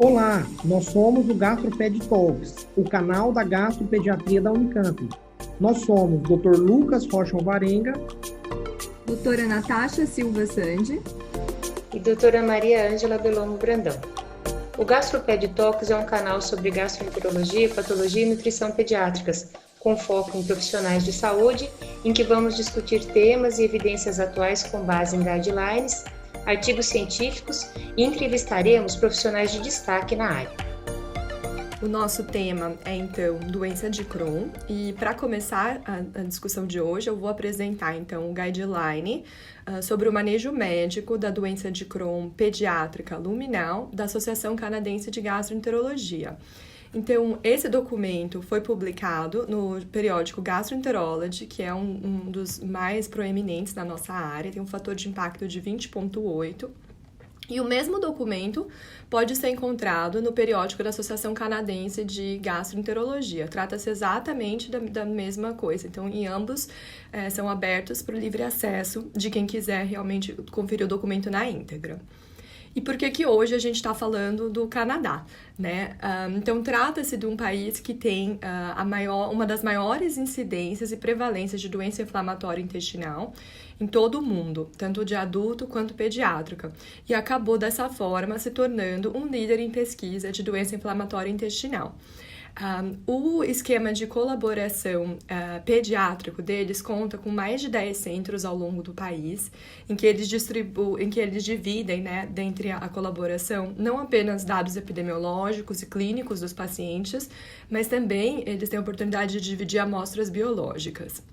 Olá, nós somos o GastroPed Talks, o canal da gastropediatria da Unicamp. Nós somos Dr. Lucas Rocha Alvarenga, doutora Natasha Silva Sandi e doutora Maria Ângela Bellomo Brandão. O GastroPed Talks é um canal sobre gastroenterologia, patologia e nutrição pediátricas, com foco em profissionais de saúde, em que vamos discutir temas e evidências atuais com base em guidelines, artigos científicos e entrevistaremos profissionais de destaque na área. O nosso tema é, então, doença de Crohn, e para começar a discussão de hoje, eu vou apresentar, então, o guideline sobre o manejo médico da doença de Crohn pediátrica luminal da Associação Canadense de Gastroenterologia. Então, esse documento foi publicado no periódico Gastroenterology, que é um dos mais proeminentes na nossa área, tem um fator de impacto de 20,8. E o mesmo documento pode ser encontrado no periódico da Associação Canadense de Gastroenterologia. Trata-se exatamente da mesma coisa. Então, em ambos são abertos para o livre acesso de quem quiser realmente conferir o documento na íntegra. E por que hoje a gente está falando do Canadá, né? Então, trata-se de um país que tem uma das maiores incidências e prevalências de doença inflamatória intestinal em todo o mundo, tanto de adulto quanto pediátrica, e acabou dessa forma se tornando um líder em pesquisa de doença inflamatória intestinal. O esquema de colaboração pediátrico deles conta com mais de 10 centros ao longo do país, em que eles dividem, né, dentre a colaboração, não apenas dados epidemiológicos e clínicos dos pacientes, mas também eles têm a oportunidade de dividir amostras biológicas.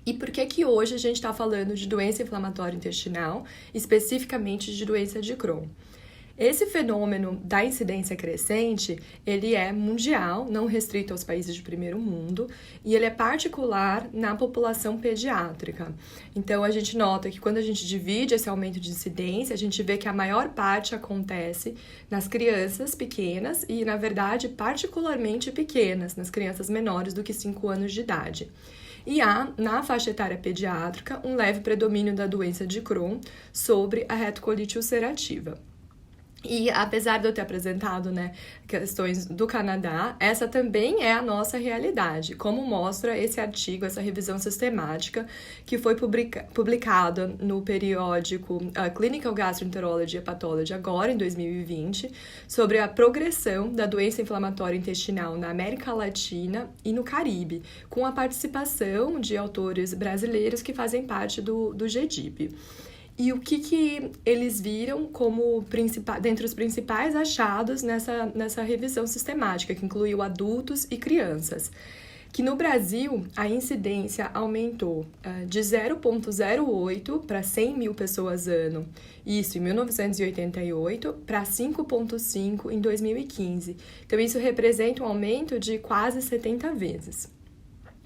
E por que hoje a gente está falando de doença inflamatória intestinal, especificamente de doença de Crohn? Esse fenômeno da incidência crescente, ele é mundial, não restrito aos países de primeiro mundo, e ele é particular na população pediátrica. Então, a gente nota que quando a gente divide esse aumento de incidência, a gente vê que a maior parte acontece nas crianças pequenas e, na verdade, particularmente pequenas, nas crianças menores do que 5 anos de idade. E há, na faixa etária pediátrica, um leve predomínio da doença de Crohn sobre a retocolite ulcerativa. E apesar de eu ter apresentado, né, questões do Canadá, essa também é a nossa realidade, como mostra esse artigo, essa revisão sistemática que foi publicada no periódico Clinical Gastroenterology and Pathology, agora em 2020, sobre a progressão da doença inflamatória intestinal na América Latina e no Caribe, com a participação de autores brasileiros que fazem parte do GDIP. E o que eles viram como dentre os principais achados nessa revisão sistemática, que incluiu adultos e crianças? Que no Brasil, a incidência aumentou de 0,08 para 100 mil pessoas ano, isso em 1988, para 5,5 em 2015. Então, isso representa um aumento de quase 70 vezes.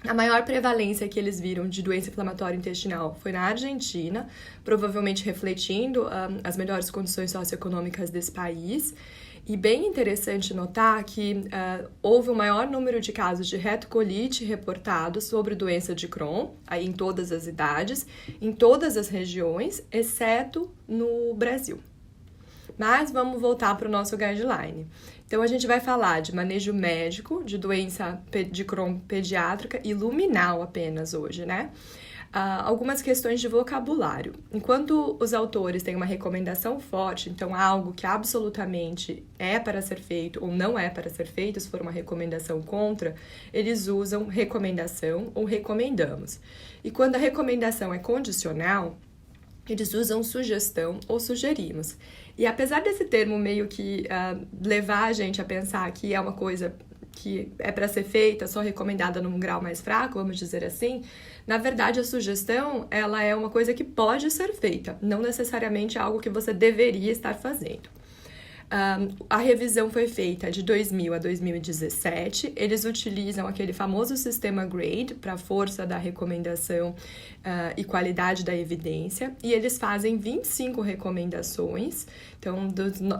A maior prevalência que eles viram de doença inflamatória intestinal foi na Argentina, provavelmente refletindo as melhores condições socioeconômicas desse país. E bem interessante notar que houve o maior número de casos de retocolite reportados sobre doença de Crohn, aí em todas as idades, em todas as regiões, exceto no Brasil. Mas vamos voltar para o nosso guideline. Então, a gente vai falar de manejo médico, de doença de Crohn pediátrica e luminal apenas hoje, né? Algumas questões de vocabulário. Enquanto os autores têm uma recomendação forte, então algo que absolutamente é para ser feito ou não é para ser feito, se for uma recomendação contra, eles usam recomendação ou recomendamos. E quando a recomendação é condicional, eles usam sugestão ou sugerimos. E apesar desse termo meio que levar a gente a pensar que é uma coisa que é para ser feita, só recomendada num grau mais fraco, vamos dizer assim, na verdade a sugestão ela é uma coisa que pode ser feita, não necessariamente algo que você deveria estar fazendo. A revisão foi feita de 2000 a 2017. Eles utilizam aquele famoso sistema GRADE para força da recomendação e qualidade da evidência. E eles fazem 25 recomendações, então,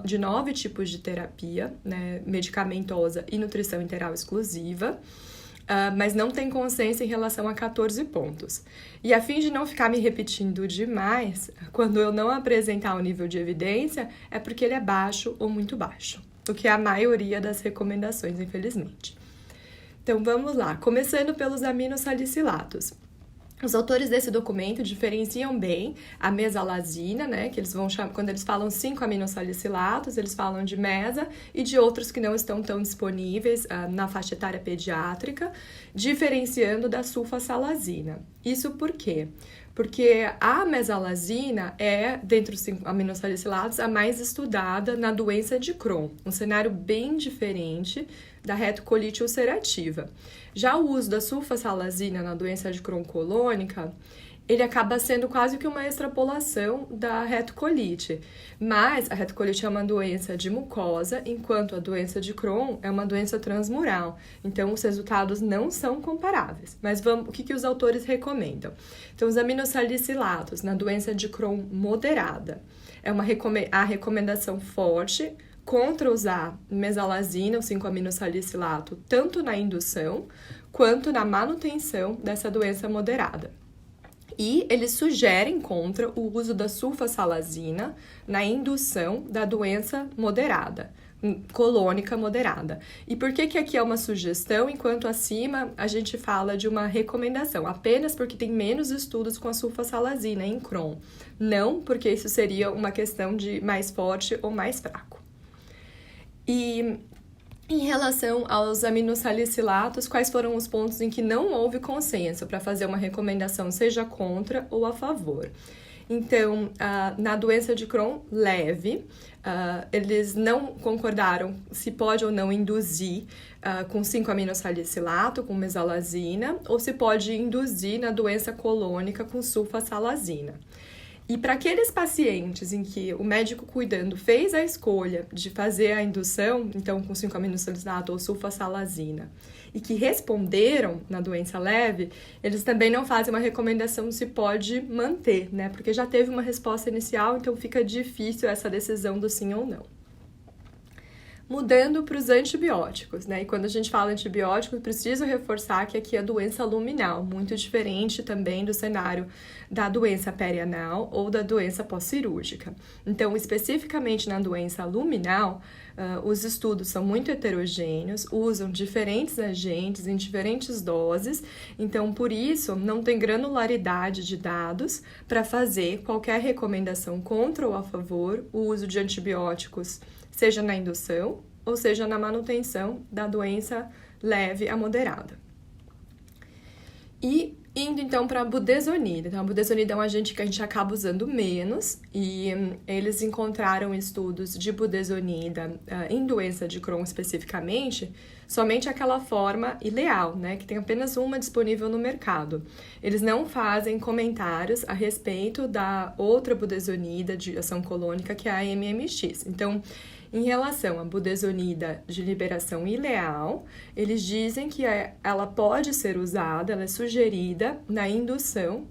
de 9 tipos de terapia, né, medicamentosa e nutrição enteral exclusiva. Mas não tem consenso em relação a 14 pontos. E a fim de não ficar me repetindo demais, quando eu não apresentar o nível de evidência, é porque ele é baixo ou muito baixo. o que é a maioria das recomendações, infelizmente. Então, vamos lá. Começando pelos aminosalicilatos. Os autores desse documento diferenciam bem a mesalazina, né, que eles vão chamar, quando eles falam 5 aminosalicilatos, eles falam de mesa e de outros que não estão tão disponíveis na faixa etária pediátrica, diferenciando da sulfasalazina. Isso por quê? Porque a mesalazina é, dentre os 5 aminosalicilatos, a mais estudada na doença de Crohn, um cenário bem diferente da retocolite ulcerativa. Já o uso da sulfasalazina na doença de Crohn colônica, ele acaba sendo quase que uma extrapolação da retocolite. Mas a retocolite é uma doença de mucosa, enquanto a doença de Crohn é uma doença transmural. Então, os resultados não são comparáveis. Mas o que os autores recomendam? Então, os aminosalicilatos na doença de Crohn moderada é a recomendação forte contra usar mesalazina, o 5-aminosalicilato, tanto na indução quanto na manutenção dessa doença moderada. E eles sugerem contra o uso da sulfasalazina na indução da doença moderada, colônica moderada. E por que aqui é uma sugestão, enquanto acima a gente fala de uma recomendação? Apenas porque tem menos estudos com a sulfasalazina em Crohn. Não porque isso seria uma questão de mais forte ou mais fraco. E em relação aos aminosalicilatos, quais foram os pontos em que não houve consenso para fazer uma recomendação, seja contra ou a favor? Então, na doença de Crohn leve, eles não concordaram se pode ou não induzir com 5-aminosalicilato, com mesalazina, ou se pode induzir na doença colônica com sulfasalazina. E para aqueles pacientes em que o médico cuidando fez a escolha de fazer a indução, então com 5-aminosalicilato ou sulfasalazina, e que responderam na doença leve, eles também não fazem uma recomendação se pode manter, né? Porque já teve uma resposta inicial, então fica difícil essa decisão do sim ou não. Mudando para os antibióticos, né? E quando a gente fala antibióticos, preciso reforçar que aqui é a doença luminal, muito diferente também do cenário da doença perianal ou da doença pós-cirúrgica. Então, especificamente na doença luminal, os estudos são muito heterogêneos, usam diferentes agentes em diferentes doses, então, por isso, não tem granularidade de dados para fazer qualquer recomendação contra ou a favor o uso de antibióticos, seja na indução ou seja na manutenção da doença leve a moderada. E indo então para a budesonida. Então, a budesonida é um agente que a gente acaba usando menos e eles encontraram estudos de budesonida em doença de Crohn especificamente, somente aquela forma ileal, né, que tem apenas uma disponível no mercado. Eles não fazem comentários a respeito da outra budesonida de ação colônica, que é a MMX. Então, em relação à budesonida de liberação ileal, eles dizem que ela pode ser usada, ela é sugerida na indução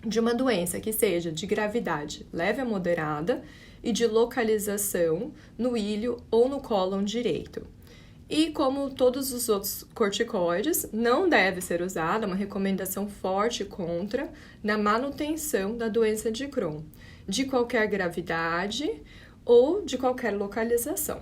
de uma doença que seja de gravidade leve a moderada e de localização no ilho ou no cólon direito. E como todos os outros corticoides, não deve ser usada, uma recomendação forte contra, na manutenção da doença de Crohn, de qualquer gravidade ou de qualquer localização.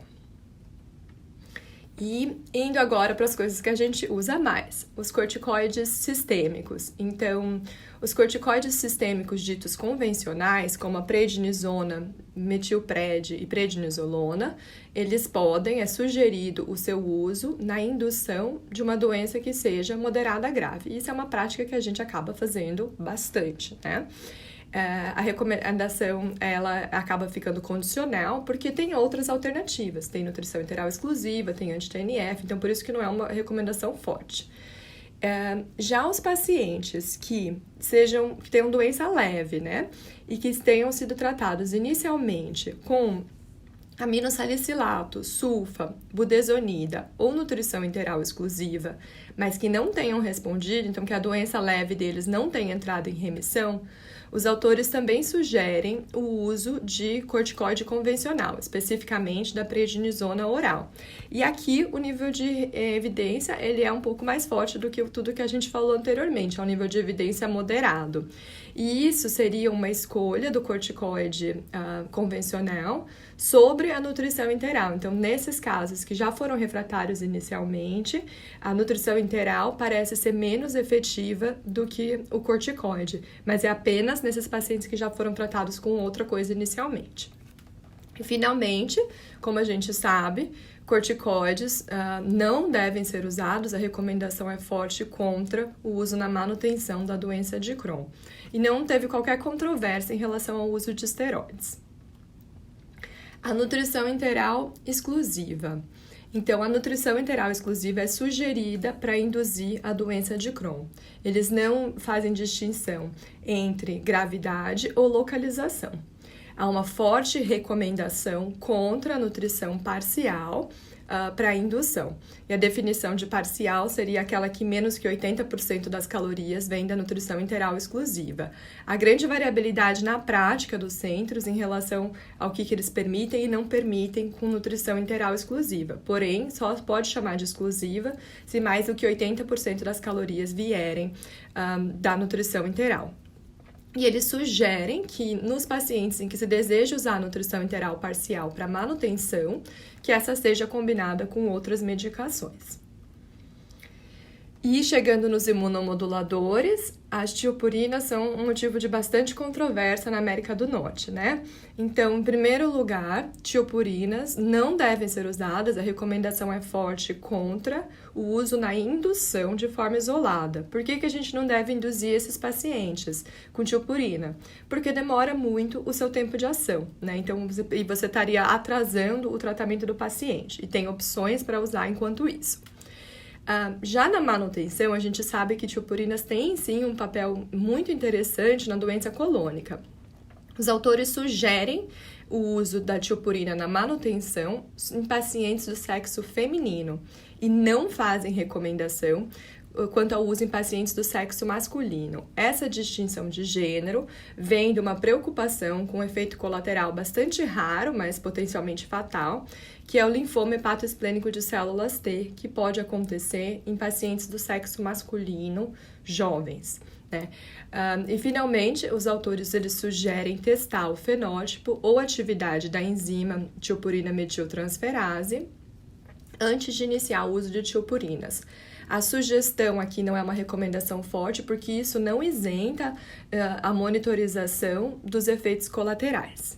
E indo agora para as coisas que a gente usa mais, os corticoides sistêmicos. Então, os corticoides sistêmicos ditos convencionais, como a prednisona, metilpred e prednisolona, eles podem, é sugerido o seu uso na indução de uma doença que seja moderada a grave. Isso é uma prática que a gente acaba fazendo bastante, né? A recomendação ela acaba ficando condicional porque tem outras alternativas, tem nutrição enteral exclusiva, tem anti-TNF, então por isso que não é uma recomendação forte. Já os pacientes que tenham doença leve, né, e que tenham sido tratados inicialmente com aminosalicilato, sulfa, budesonida ou nutrição enteral exclusiva, mas que não tenham respondido, então que a doença leve deles não tenha entrado em remissão, os autores também sugerem o uso de corticoide convencional, especificamente da prednisona oral. E aqui o nível de evidência ele é um pouco mais forte do que tudo que a gente falou anteriormente, é um nível de evidência moderado. E isso seria uma escolha do corticoide convencional sobre a nutrição interal. Então, nesses casos que já foram refratários inicialmente, a nutrição interal parece ser menos efetiva do que o corticoide, mas é apenas nesses pacientes que já foram tratados com outra coisa inicialmente. E, finalmente, como a gente sabe, corticoides não devem ser usados, a recomendação é forte contra o uso na manutenção da doença de Crohn. E não teve qualquer controvérsia em relação ao uso de esteroides. A nutrição enteral exclusiva. Então, a nutrição enteral exclusiva é sugerida para induzir a doença de Crohn. Eles não fazem distinção entre gravidade ou localização. Há uma forte recomendação contra a nutrição parcial para a indução. E a definição de parcial seria aquela que menos que 80% das calorias vem da nutrição enteral exclusiva. A grande variabilidade na prática dos centros em relação ao que eles permitem e não permitem com nutrição enteral exclusiva. Porém, só pode chamar de exclusiva se mais do que 80% das calorias vierem da nutrição enteral. E eles sugerem que nos pacientes em que se deseja usar a nutrição enteral parcial para manutenção, que essa seja combinada com outras medicações. E chegando nos imunomoduladores, as tiopurinas são um motivo de bastante controvérsia na América do Norte, né? Então, em primeiro lugar, tiopurinas não devem ser usadas, a recomendação é forte contra o uso na indução de forma isolada. Por que a gente não deve induzir esses pacientes com tiopurina? Porque demora muito o seu tempo de ação, né? Então, você estaria atrasando o tratamento do paciente e tem opções para usar enquanto isso. Já na manutenção, a gente sabe que tiopurinas têm, sim, um papel muito interessante na doença colônica. Os autores sugerem o uso da tiopurina na manutenção em pacientes do sexo feminino e não fazem recomendação quanto ao uso em pacientes do sexo masculino. Essa distinção de gênero vem de uma preocupação com um efeito colateral bastante raro, mas potencialmente fatal, que é o linfoma hepatoesplênico de células T, que pode acontecer em pacientes do sexo masculino jovens, né? E, finalmente, os autores eles sugerem testar o fenótipo ou atividade da enzima tiopurina metiltransferase antes de iniciar o uso de tiopurinas. A sugestão aqui não é uma recomendação forte, porque isso não isenta a monitorização dos efeitos colaterais.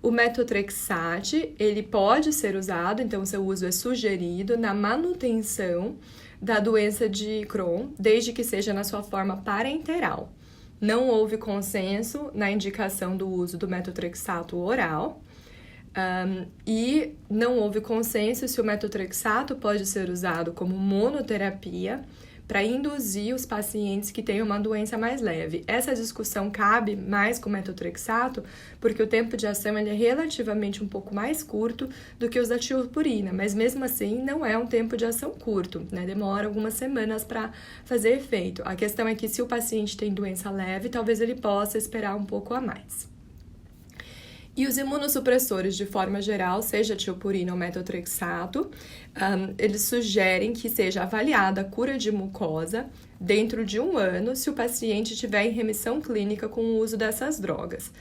O metotrexate, ele pode ser usado, então seu uso é sugerido na manutenção da doença de Crohn, desde que seja na sua forma parenteral. Não houve consenso na indicação do uso do metotrexato oral, e não houve consenso se o metotrexato pode ser usado como monoterapia para induzir os pacientes que têm uma doença mais leve. Essa discussão cabe mais com o metotrexato, porque o tempo de ação ele é relativamente um pouco mais curto do que os da tiopurina, mas mesmo assim não é um tempo de ação curto, né? Demora algumas semanas para fazer efeito. A questão é que se o paciente tem doença leve, talvez ele possa esperar um pouco a mais. E os imunossupressores, de forma geral, seja tiopurina ou metotrexato, eles sugerem que seja avaliada a cura de mucosa dentro de 1 ano se o paciente estiver em remissão clínica com o uso dessas drogas,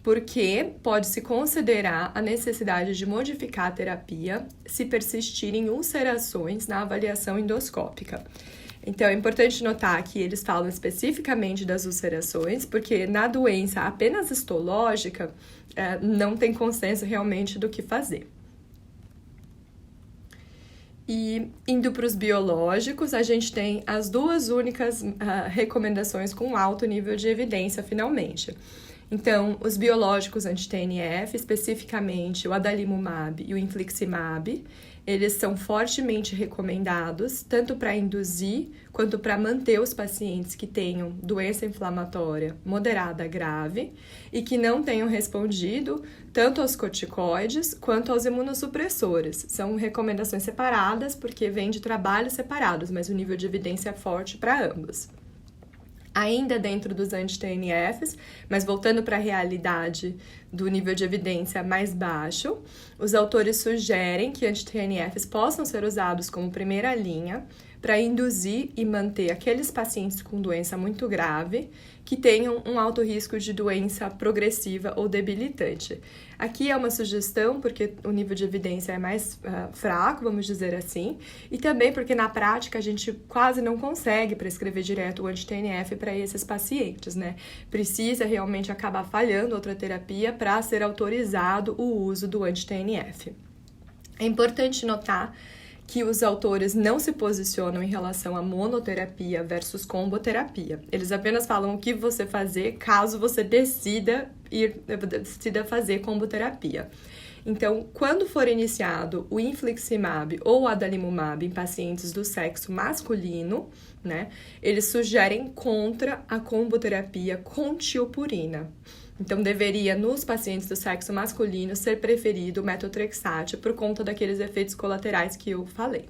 porque pode-se considerar a necessidade de modificar a terapia se persistirem ulcerações na avaliação endoscópica. Então, é importante notar que eles falam especificamente das ulcerações, porque na doença apenas histológica, não tem consenso realmente do que fazer. E indo para os biológicos, a gente tem as duas únicas recomendações com alto nível de evidência, finalmente. Então, os biológicos anti-TNF, especificamente o adalimumab e o infliximab, eles são fortemente recomendados, tanto para induzir quanto para manter os pacientes que tenham doença inflamatória moderada grave e que não tenham respondido tanto aos corticoides quanto aos imunossupressores. São recomendações separadas porque vêm de trabalhos separados, mas o nível de evidência é forte para ambos. Ainda dentro dos anti-TNFs, mas voltando para a realidade do nível de evidência mais baixo, os autores sugerem que anti-TNFs possam ser usados como primeira linha para induzir e manter aqueles pacientes com doença muito grave que tenham um alto risco de doença progressiva ou debilitante. Aqui é uma sugestão porque o nível de evidência é mais fraco, vamos dizer assim, e também porque na prática a gente quase não consegue prescrever direto o anti-TNF para esses pacientes, né? Precisa realmente acabar falhando outra terapia para ser autorizado o uso do anti-TNF. É importante notar que os autores não se posicionam em relação à monoterapia versus comboterapia. Eles apenas falam o que você fazer caso você decida fazer comboterapia. Então, quando for iniciado o infliximab ou o adalimumab em pacientes do sexo masculino, né, eles sugerem contra a comboterapia com tiopurina. Então, deveria, nos pacientes do sexo masculino, ser preferido o metotrexate por conta daqueles efeitos colaterais que eu falei.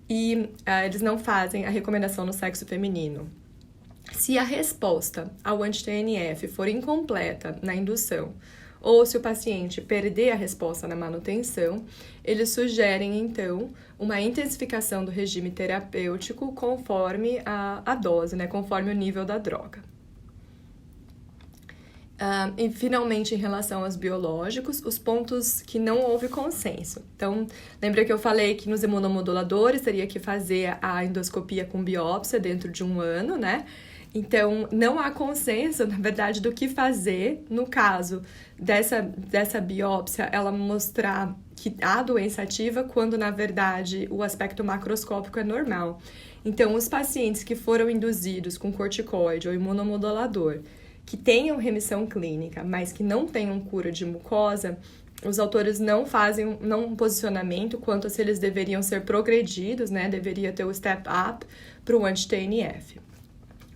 E eles não fazem a recomendação no sexo feminino. Se a resposta ao anti-TNF for incompleta na indução, ou se o paciente perder a resposta na manutenção, eles sugerem, então, uma intensificação do regime terapêutico conforme a dose, né, conforme o nível da droga. E, finalmente, em relação aos biológicos, os pontos que não houve consenso. Então, lembra que eu falei que nos imunomoduladores teria que fazer a endoscopia com biópsia dentro de 1 ano, né? Então, não há consenso, na verdade, do que fazer no caso dessa biópsia, ela mostrar que há doença ativa, quando, na verdade, o aspecto macroscópico é normal. Então, os pacientes que foram induzidos com corticoide ou imunomodulador, que tenham remissão clínica, mas que não tenham cura de mucosa, os autores não fazem um posicionamento quanto a se eles deveriam ser progredidos, né? Deveria ter o step up para o anti-TNF.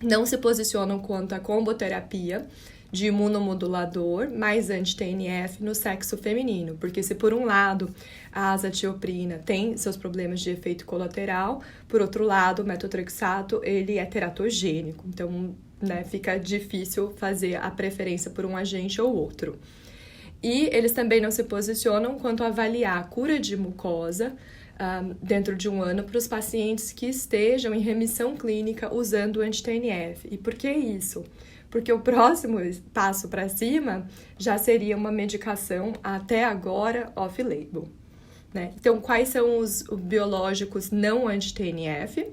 Não se posicionam quanto à comboterapia de imunomodulador mais anti-TNF no sexo feminino, porque se por um lado a azatioprina tem seus problemas de efeito colateral, por outro lado o metotrexato ele é teratogênico, então, né, fica difícil fazer a preferência por um agente ou outro. E eles também não se posicionam quanto a avaliar a cura de mucosa dentro de 1 ano para os pacientes que estejam em remissão clínica usando o anti-TNF. E por que isso? Porque o próximo passo para cima já seria uma medicação até agora off-label, né? Então, quais são os biológicos não anti-TNF?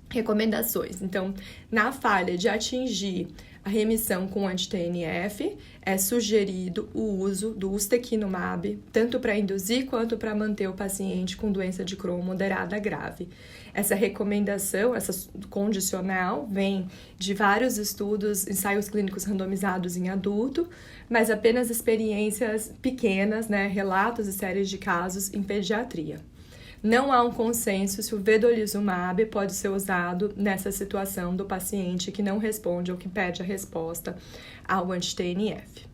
Recomendações. Então, na falha de atingir a remissão com anti-TNF, é sugerido o uso do ustekinumab, tanto para induzir quanto para manter o paciente com doença de Crohn moderada grave. Essa recomendação, essa condicional, vem de vários estudos, ensaios clínicos randomizados em adulto, mas apenas experiências pequenas, né, relatos e séries de casos em pediatria. Não há um consenso se o vedolizumab pode ser usado nessa situação do paciente que não responde ou que pede a resposta ao anti-TNF.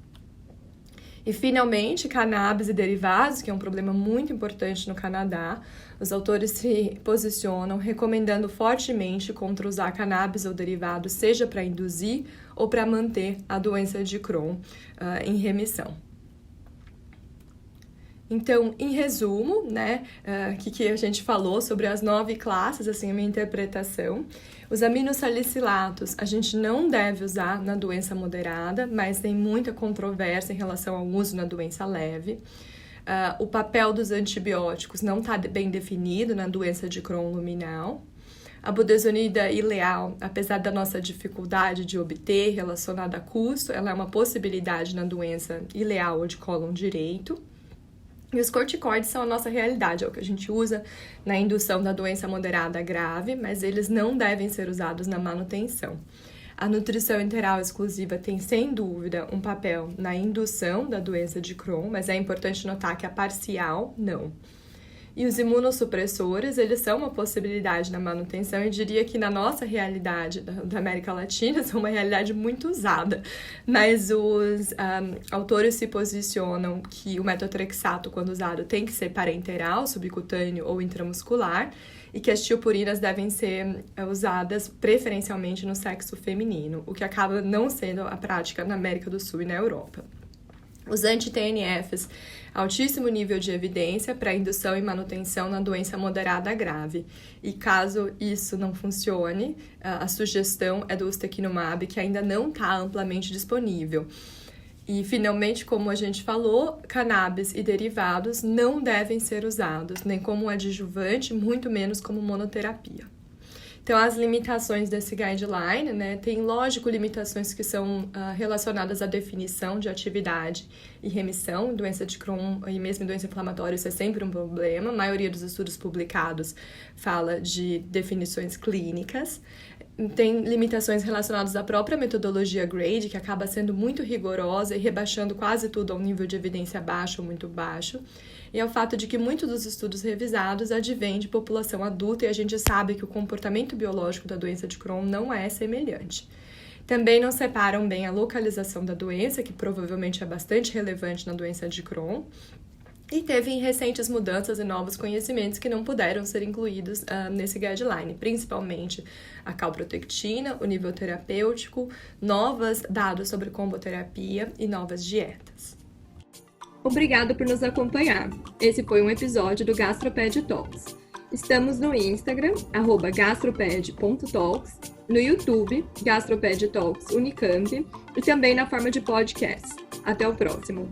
E, finalmente, cannabis e derivados, que é um problema muito importante no Canadá. Os autores se posicionam recomendando fortemente contra usar cannabis ou derivados, seja para induzir ou para manter a doença de Crohn em remissão. Então, em resumo, né, que a gente falou sobre as 9 classes, assim, a minha interpretação. Os aminosalicilatos a gente não deve usar na doença moderada, mas tem muita controvérsia em relação ao uso na doença leve. O papel dos antibióticos não está bem definido na doença de Crohn luminal. A budesonida ileal, apesar da nossa dificuldade de obter relacionada a custo, ela é uma possibilidade na doença ileal ou de cólon direito. E os corticoides são a nossa realidade, é o que a gente usa na indução da doença moderada grave, mas eles não devem ser usados na manutenção. A nutrição enteral exclusiva tem, sem dúvida, um papel na indução da doença de Crohn, mas é importante notar que a parcial, não. E os imunossupressores, eles são uma possibilidade na manutenção, eu diria que na nossa realidade da América Latina são uma realidade muito usada, mas os autores se posicionam que o metotrexato, quando usado, tem que ser parenteral, subcutâneo ou intramuscular, e que as tiopurinas devem ser usadas preferencialmente no sexo feminino, o que acaba não sendo a prática na América do Sul e na Europa. Os anti-TNFs, altíssimo nível de evidência para indução e manutenção na doença moderada grave. E caso isso não funcione, a sugestão é do ustekinumab, que ainda não está amplamente disponível. E, finalmente, como a gente falou, cannabis e derivados não devem ser usados, nem como adjuvante, muito menos como monoterapia. Então, as limitações desse guideline, né, tem, lógico, limitações que são relacionadas à definição de atividade e remissão. Doença de Crohn e mesmo doença inflamatória, isso é sempre um problema. A maioria dos estudos publicados fala de definições clínicas. Tem limitações relacionadas à própria metodologia GRADE, que acaba sendo muito rigorosa e rebaixando quase tudo a um nível de evidência baixo ou muito baixo. E é o fato de que muitos dos estudos revisados advêm de população adulta e a gente sabe que o comportamento biológico da doença de Crohn não é semelhante. Também não separam bem a localização da doença, que provavelmente é bastante relevante na doença de Crohn. E teve recentes mudanças e novos conhecimentos que não puderam ser incluídos nesse guideline, principalmente a calprotectina, o nível terapêutico, novos dados sobre comboterapia e novas dietas. Obrigada por nos acompanhar. Esse foi um episódio do Gastroped Talks. Estamos no Instagram, @gastroped.talks, no YouTube, Gastroped Talks Unicamp, e também na forma de podcast. Até o próximo!